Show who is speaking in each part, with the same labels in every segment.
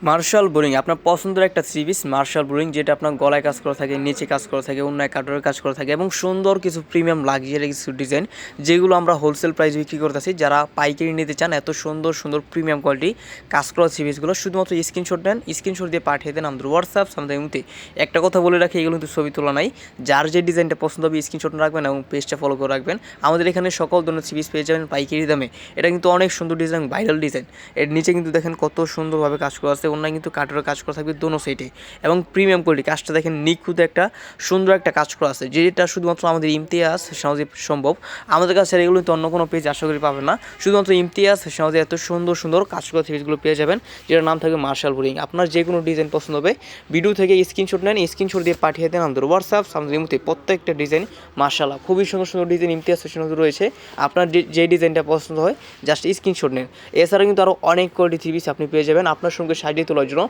Speaker 1: Martial boring আপনার পছন্দের একটা থ্রি পিস মার্শাল বোরিং, যেটা আপনার গলায় কাজ করা থাকে, নিচে কাজ করা থাকে, অন্যায় কাটরের কাজ করা থাকে এবং সুন্দর কিছু প্রিমিয়াম লাক্সারি কিছু ডিজাইন, যেগুলো আমরা হোলসেল প্রাইস বিক্রি করতেছি। যারা পাইকারি নিতে চান এত সুন্দর সুন্দর প্রিমিয়াম কোয়ালিটি কাজ করা থ্রি পিসগুলো, শুধুমাত্র স্ক্রিনশট নেন, স্ক্রিনশট দিয়ে পাঠিয়ে দেন আমাদের হোয়াটসঅ্যাপ আমাদের এমনিতে। একটা কথা বলে রাখি, এগুলো কিন্তু ছবি তোলা নাই। যার যে ডিজাইনটা পছন্দ হবে স্ক্রিনশট রাখবেন এবং পেজটা ফলো করে রাখবেন। আমাদের এখানে সকল ধরনের থ্রি পিস পেয়ে যাবেন পাইকারি দামে। এটা কিন্তু অনেক সুন্দর ডিজাইন, ভাইরাল ডিজাইন। এর নিচে কিন্তু দেখেন কত সুন্দরভাবে কাজ করা আছে, অন্যায় কিন্তু কাঠের কাজ করা থাকবে দোনো সাইডে এবং প্রিমিয়াম কোয়ালিটি। কাজটা দেখেন নিখুঁত একটা সুন্দর একটা কাজ করা আছে, যেটা শুধুমাত্র আমাদের ইমতিয়াজ সহজে সম্ভব। আমাদের কাছে এগুলো কিন্তু অন্য কোনো পেজ আশা করি পাবেন না, শুধুমাত্র ইমতিয়াজ সহজে এত সুন্দর সুন্দর কাজ করা থ্রিপিসগুলো পেয়ে যাবেন, যেটার নাম থাকবে মার্শাল বোরিং। আপনার যে কোনো ডিজাইন পছন্দ হবে ভিডিও থেকে স্ক্রিনশট নেন, স্ক্রিনশট দিয়ে পাঠিয়ে দেন আমাদের হোয়াটসঅ্যাপ আমাদের ইমতে। প্রত্যেকটা ডিজাইন মার্শাল্লাহ খুবই সুন্দর সুন্দর ডিজাইন ইমতিয়াজ ফ্যাশনের রয়েছে। আপনার যে ডিজাইনটা পছন্দ হয় জাস্ট স্ক্রিনশট নেন। এছাড়া কিন্তু আরও অনেক কোয়ালিটি থ্রি পিস আপনি পেয়ে যাবেন আপনার সঙ্গে সাজিয়ে তোলার জন্য।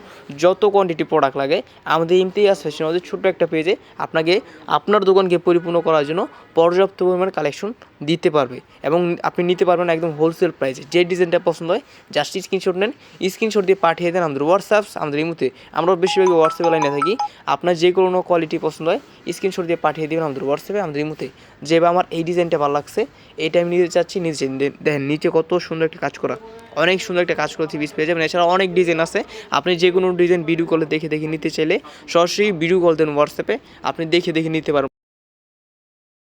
Speaker 1: যত কোয়ান্টিটি প্রোডাক্ট লাগে আমাদের ইমতিয়াজ ফ্যাশন হাউসের ছোট্ট একটা পেজে আপনাকে আপনার দোকানকে পরিপূর্ণ করার জন্য পর্যাপ্ত পরিমাণে কালেকশন দিতে পারবে এবং আপনি নিতে পারবেন একদম হোলসেল প্রাইসে। যে ডিজাইনটা পছন্দ হয় জাস্ট স্ক্রিনশট নেন, স্ক্রিনশট দিয়ে পাঠিয়ে দেন আমাদের হোয়াটসঅ্যাপ আমাদের ইমুতে। আমরা বেশিরভাগ হোয়াটসঅ্যাপে লাইনে থাকি। আপনার যে কোনো কোয়ালিটি পছন্দ হয় স্ক্রিনশট দিয়ে পাঠিয়ে দেবেন আমাদের হোয়াটসঅ্যাপে আমাদের ইমুতে, যে আমার এই ডিজাইনটা ভালো লাগছে, এইটা আমি নিতে চাচ্ছি, নিতে দেখেন নিচে কত সুন্দর একটা কাজ করা, অনেক সুন্দর একটা কাজ করা থ্রি পিস পেয়ে যাবেন। এছাড়া অনেক ডিজাইন আছে, আপনি যে কোনো ডিজাইন ভিডিও কলে দেখে দেখে নিতে চাইলে সরাসরি ভিডিও কল দেন হোয়াটসঅ্যাপে, আপনি দেখে দেখে নিতে পারবেন।